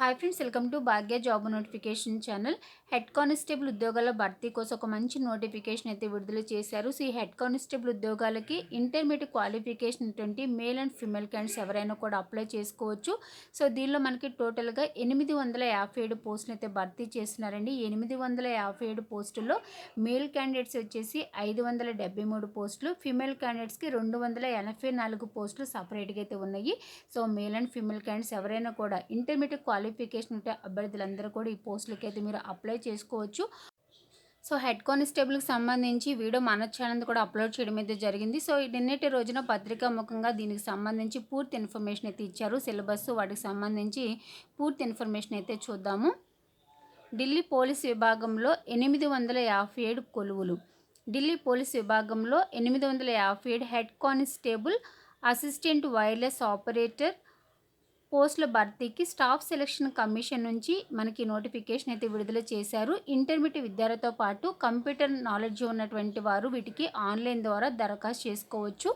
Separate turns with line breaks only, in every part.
Hi friends, welcome to Bhagya job notification channel. Head constable ఉద్యోగాల భర్తీ కోసం ఒక మంచి నోటిఫికేషన్ అయితే విడుదల చేశారు. సో ఈ హెడ్ కానిస్టేబుల్ ఉద్యోగాలకి ఇంటర్మీడియట్ క్వాలిఫికేషన్ ఉన్నటువంటి మేల్ అండ్ ఫిమేల్ క్యాండిడేట్స్ ఎవరైనా కూడా అప్లై చేసుకోవచ్చు. సో దీనిలో మనకి టోటల్గా 857 పోస్టులు అయితే భర్తీ చేస్తున్నారండి. 857 పోస్టుల్లో మేల్ క్యాండిడేట్స్ వచ్చేసి 573 పోస్టులు, ఫిమేల్ క్యాండిడేట్స్కి 284 పోస్టులు సపరేట్గా అయితే ఉన్నాయి. So male and female candidates ఎవరైనా కూడా ఇంటర్మీడియట్ క్వాలిఫికేషన్ ఉంటే అభ్యర్థులందరూ కూడా ఈ పోస్టులకి అయితే మీరు అప్లై చేసుకోవచ్చు. సో హెడ్ కానిస్టేబుల్కి సంబంధించి వీడియో మన ఛానల్ కూడా అప్లోడ్ చేయడం అయితే జరిగింది. సో నిన్నటి రోజున పత్రికా ముఖంగా దీనికి సంబంధించి పూర్తి ఇన్ఫర్మేషన్ అయితే ఇచ్చారు. సిలబస్ వాటికి సంబంధించి పూర్తి ఇన్ఫర్మేషన్ అయితే చూద్దాము. ఢిల్లీ పోలీస్ విభాగంలో 857 కొలువులు. ఢిల్లీ పోలీస్ విభాగంలో 857 head constable, assistant wireless operator పోస్టుల భర్తీకి స్టాఫ్ సెలక్షన్ కమిషన్ నుంచి మనకి నోటిఫికేషన్ అయితే విడుదల చేశారు. ఇంటర్మీడియట్ విద్యార్థితో పాటు కంప్యూటర్ నాలెడ్జ్ ఉన్నటువంటి వారు వీటికి ఆన్లైన్ ద్వారా దరఖాస్తు చేసుకోవచ్చు.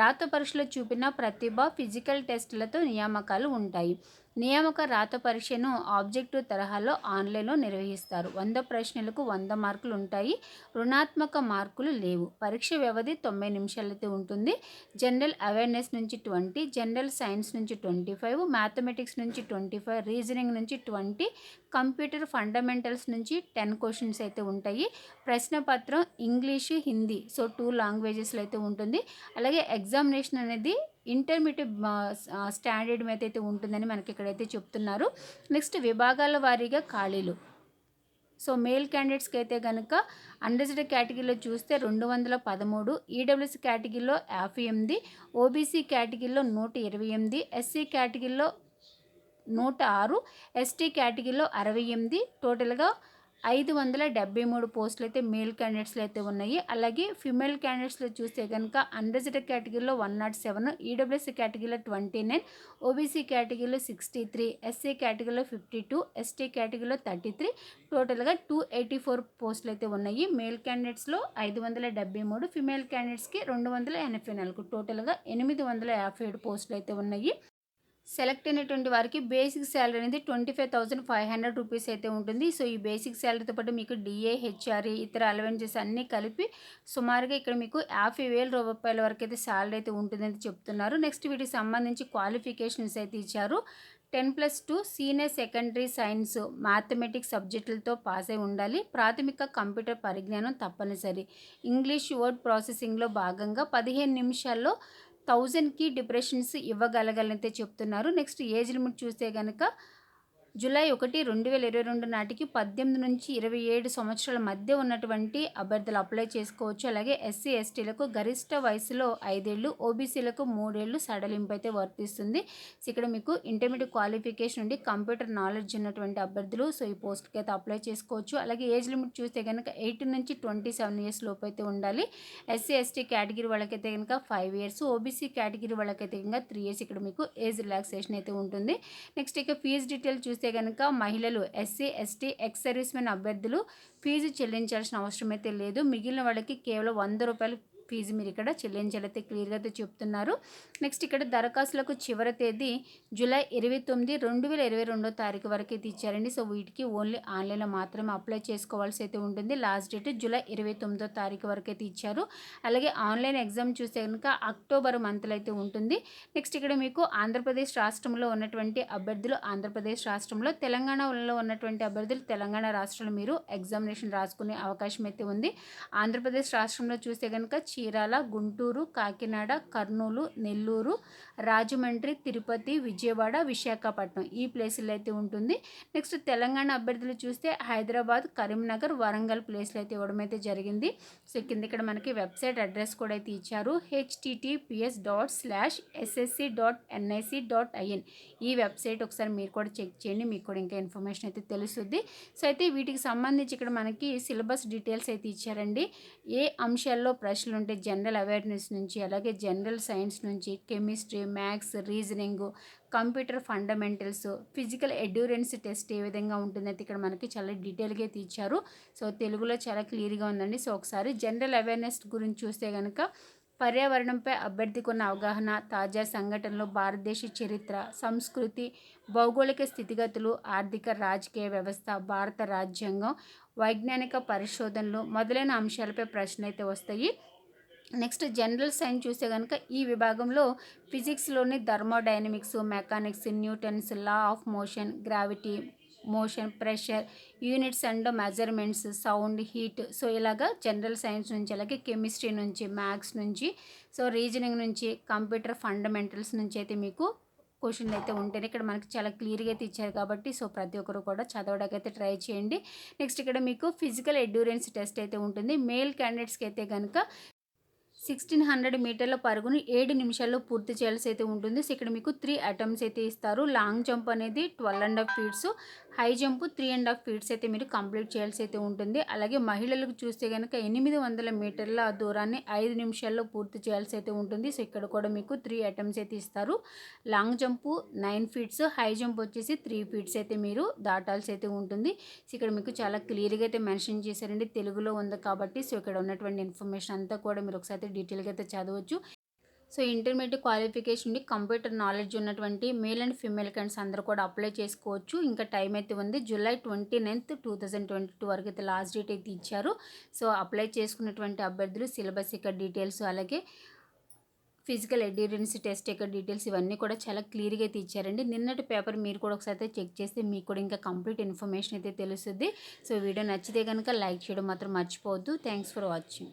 రాత పరీక్షలో చూపిన ప్రతిభ, ఫిజికల్ టెస్టులతో నియామకాలు ఉంటాయి. నియామక రాత పరీక్షను ఆబ్జెక్టివ్ తరహాలో ఆన్లైన్లో నిర్వహిస్తారు. 100 ప్రశ్నలకు 100 మార్కులు ఉంటాయి. రుణాత్మక మార్కులు లేవు. పరీక్ష వ్యవధి 90 నిమిషాలైతే ఉంటుంది. జనరల్ అవేర్నెస్ నుంచి 20, జనరల్ సైన్స్ నుంచి 25, మ్యాథమెటిక్స్ నుంచి 25, రీజనింగ్ నుంచి 20, కంప్యూటర్ ఫండమెంటల్స్ నుంచి 10 క్వశ్చన్స్ అయితే ఉంటాయి. ప్రశ్నపత్రం ఇంగ్లీషు, హిందీ, సో 2 లాంగ్వేజెస్లో అయితే ఉంటుంది. అలాగే ఎగ్జామినేషన్ అనేది ఇంటర్మీడియట్ స్టాండర్డ్ మీద అయితే ఉంటుందని మనకి ఇక్కడైతే చెప్తున్నారు. నెక్స్ట్ విభాగాల వారీగా ఖాళీలు. సో మేల్ క్యాండిడేట్స్కి అయితే కనుక అన్రిజర్వ్డ్ కేటగిరీలో చూస్తే 213, ఈడబ్ల్యూఎస్ కేటగిరీలో 58, ఓబీసీ కేటగిరీలో 128, ఎస్సీ కేటగిరీలో 106, ఎస్టీ కేటగిరీలో 68, టోటల్గా 573 పోస్టులు అయితే మేల్ క్యాండిడేట్స్లో అయితే ఉన్నాయి. అలాగే ఫిమేల్ క్యాండిడేట్స్లో చూస్తే కనుక అన్రిజర్వ్డ్ కేటగిరీలో 107, ఈడబ్ల్యూఎస్ కేటగిరీలో 29, ఓబీసీ కేటగిరీలో 63, ఎస్సీ కేటగిరీలో 52, ఎస్టీ కేటగిరీలో 33, టోటల్గా 284 పోస్టులు అయితే ఉన్నాయి. మేల్ క్యాండిడేట్స్లో 573, ఫిమేల్ క్యాండిడేట్స్కి 284, టోటల్గా 857 పోస్టులు అయితే ఉన్నాయి. సెలెక్ట్ అయినటువంటి వారికి బేసిక్ శాలరీ అనేది 25,500 రూపీస్ అయితే ఉంటుంది. సో ఈ బేసిక్ శాలరీతో పాటు మీకు డిఏ, హెచ్ఆర్ఏ, ఇతర అలవెన్సెస్ అన్నీ కలిపి సుమారుగా ఇక్కడ మీకు 50,000 రూపాయల వరకు అయితే శాలరీ అయితే ఉంటుందని చెప్తున్నారు. నెక్స్ట్ వీటికి సంబంధించి క్వాలిఫికేషన్స్ అయితే ఇచ్చారు. 10+2 సీనియర్ సెకండరీ సైన్స్, మ్యాథమెటిక్స్ సబ్జెక్టులతో పాస్ అయి ఉండాలి. ప్రాథమిక కంప్యూటర్ పరిజ్ఞానం తప్పనిసరి. ఇంగ్లీష్ వర్డ్ ప్రాసెసింగ్లో భాగంగా 15 నిమిషాల్లో 1000కి డిప్రెషన్స్ ఇవ్వగలగలనైతే చెప్తున్నారు. నెక్స్ట్ ఏజ్ లిమిట్ చూస్తే కనుక జూలై 1, 2022 నాటికి 18 నుంచి 27 సంవత్సరాల మధ్య ఉన్నటువంటి అభ్యర్థులు అప్లై చేసుకోవచ్చు. అలాగే ఎస్సీ, ఎస్టీలకు గరిష్ట వయసులో 5 ఏళ్ళు, ఓబీసీలకు 3 ఏళ్ళు సడలింపు అయితే వర్తిస్తుంది. సో ఇక్కడ మీకు ఇంటర్మీడియట్ క్వాలిఫికేషన్ ఉండి కంప్యూటర్ నాలెడ్జ్ ఉన్నటువంటి అభ్యర్థులు సో ఈ పోస్ట్కి అయితే అప్లై చేసుకోవచ్చు. అలాగే ఏజ్ లిమిట్ చూస్తే కనుక 18 నుంచి 27 ఇయర్స్ లోపు అయితే ఉండాలి. ఎస్సీ, ఎస్టీ కేటగిరీ వాళ్ళకైతే కనుక 5 ఇయర్స్, ఓబీసీ కేటగిరీ వాళ్ళకైతే కనుక 3 ఇయర్స్ ఇక్కడ మీకు ఏజ్ రిలాక్సేషన్ అయితే ఉంటుంది. నెక్స్ట్ ఇక ఫీజు డీటెయిల్ చూస్తే కనుక మహిళలు, SC, ST, ex service men అభ్యర్థులు ఫీజు చెల్లించాల్సిన అవసరం అయితే లేదు. మిగిలిన వాళ్ళకి కేవలం 100 రూపాయలు ఫీజు మీరు ఇక్కడ చెల్లించాలైతే క్లియర్గా అయితే చెప్తున్నారు. నెక్స్ట్ ఇక్కడ దరఖాస్తులకు చివరి తేదీ జూలై 29, 2022 వరకు అయితే ఇచ్చారండి. సో వీటికి ఓన్లీ ఆన్లైన్లో మాత్రమే అప్లై చేసుకోవాల్సి అయితే ఉంటుంది. లాస్ట్ డేట్ జూలై 29 వరకు అయితే ఇచ్చారు. అలాగే ఆన్లైన్ ఎగ్జామ్ చూస్తే కనుక అక్టోబర్ మంత్లో అయితే ఉంటుంది. నెక్స్ట్ ఇక్కడ మీకు ఆంధ్రప్రదేశ్ రాష్ట్రంలో ఉన్నటువంటి అభ్యర్థులు ఆంధ్రప్రదేశ్ రాష్ట్రంలో, తెలంగాణలో ఉన్నటువంటి అభ్యర్థులు తెలంగాణ రాష్ట్రంలో మీరు ఎగ్జామినేషన్ రాసుకునే అవకాశం అయితే ఉంది. ఆంధ్రప్రదేశ్ రాష్ట్రంలో చూస్తే కనుక చీరాల, గుంటూరు, కాకినాడ, కర్నూలు, నెల్లూరు, రాజమండ్రి, తిరుపతి, విజయవాడ, విశాఖపట్నం ఈ ప్లేసుల్లో అయితే ఉంటుంది. నెక్స్ట్ తెలంగాణ అభ్యర్థులు చూస్తే హైదరాబాద్, కరీంనగర్, వరంగల్ ప్లేస్లో అయితే ఇవ్వడం అయితే జరిగింది. సో కింద ఇక్కడ మనకి వెబ్సైట్ అడ్రస్ కూడా అయితే ఇచ్చారు. https://ssc.nic.in ఈ వెబ్సైట్ ఒకసారి మీరు కూడా చెక్ చేయండి, మీకు కూడా ఇంకా ఇన్ఫర్మేషన్ అయితే తెలుస్తుంది. సో అయితే వీటికి సంబంధించి ఇక్కడ మనకి సిలబస్ డీటెయిల్స్ అయితే ఇచ్చారండి. ఏ అంశాల్లో ప్రశ్నలు ఉంటే జనరల్ అవేర్నెస్ నుంచి, అలాగే జనరల్ సైన్స్ నుంచి, chemistry, maths, reasoning, computer fundamentals, physical endurance test ఏ విధంగా ఉంటుందైతే ఇక్కడ మనకి చాలా డీటెయిల్గా అయితే ఇచ్చారు. సో తెలుగులో చాలా క్లియర్గా ఉందండి. సో ఒకసారి జనరల్ అవేర్నెస్ గురించి చూస్తే కనుక పర్యావరణంపై అభ్యర్థికి ఉన్న అవగాహన, తాజా సంఘటనలు, భారతదేశ చరిత్ర, సంస్కృతి, భౌగోళిక స్థితిగతులు, ఆర్థిక రాజకీయ వ్యవస్థ, భారత రాజ్యాంగం, వైజ్ఞానిక పరిశోధనలు మొదలైన అంశాలపై ప్రశ్నలు అయితే వస్తాయి. నెక్స్ట్ జనరల్ సైన్స్ చూస్తే కనుక ఈ విభాగంలో ఫిజిక్స్లోని thermodynamics, mechanics, Newton's law of motion, gravity, motion, pressure, units and measurements, sound, heat, so ఇలాగా జనరల్ సైన్స్ నుంచి, అలాగే కెమిస్ట్రీ నుంచి, మ్యాథ్స్ నుంచి, సో రీజనింగ్ నుంచి, కంప్యూటర్ ఫండమెంటల్స్ నుంచి అయితే మీకు క్వశ్చన్లు అయితే ఉంటాయి. ఇక్కడ మనకి చాలా క్లియర్గా అయితే ఇచ్చారు కాబట్టి సో ప్రతి ఒక్కరు కూడా చదవడానికి అయితే ట్రై చేయండి. నెక్స్ట్ ఇక్కడ మీకు ఫిజికల్ ఎండ్యూరెన్స్ టెస్ట్ అయితే ఉంటుంది. మేల్ క్యాండిడేట్స్కి అయితే కనుక 1600 మీటర్ల పరుగును 7 నిమిషాల్లో పూర్తి చేయాల్సి అయితే ఉంటుంది. సో ఇక్కడ మీకు 3 అటెంప్ట్స్ అయితే ఇస్తారు. లాంగ్ జంప్ అనేది 12.5 ఫీట్స్, హై జంప్ 3.5 ఫీట్స్ అయితే మీరు కంప్లీట్ చేయాల్సి అయితే ఉంటుంది. అలాగే మహిళలకు చూస్తే కనుక 800 మీటర్ల దూరాన్ని 5 నిమిషాల్లో పూర్తి చేయాల్సి అయితే ఉంటుంది. సో ఇక్కడ కూడా మీకు 3 అటెంప్ట్స్ అయితే ఇస్తారు. Long jump 9 feets, high jump వచ్చేసి 3 ఫీట్స్ అయితే మీరు దాటాల్సి అయితే ఉంటుంది. సో ఇక్కడ మీకు చాలా క్లియర్గా అయితే మెన్షన్ చేశారండి, తెలుగులో ఉంది కాబట్టి. సో ఇక్కడ ఉన్నటువంటి ఇన్ఫర్మేషన్ అంతా కూడా మీరు ఒకసారి డీటెయిల్గా అయితే చదవచ్చు. సో ఇంటర్మీడియట్ క్వాలిఫికేషన్ నుండి కంప్యూటర్ నాలెడ్జ్ ఉన్నటువంటి మేల్ అండ్ ఫీమేల్ క్యాండిడేట్స్ అందరూ కూడా అప్లై చేసుకోవచ్చు. ఇంకా టైం అయితే ఉంది. జూలై 29, 2022 వరకు అయితే లాస్ట్ డేట్ అయితే ఇచ్చారు. సో అప్లై చేసుకున్నటువంటి అభ్యర్థులు సిలబస్ యొక్క డీటెయిల్స్, అలాగే ఫిజికల్ ఎండ్యూరెన్స్ టెస్ట్ యొక్క డీటెయిల్స్ ఇవన్నీ కూడా చాలా క్లియర్గా అయితే ఇచ్చారండి. నిన్నటి పేపర్ మీరు కూడా ఒకసారి అయితే చెక్ చేస్తే మీకు కూడా ఇంకా కంప్లీట్ ఇన్ఫర్మేషన్ అయితే తెలుస్తుంది. సో వీడియో నచ్చితే కనుక లైక్ చేయడం మాత్రం మర్చిపోవద్దు. Thanks for watching.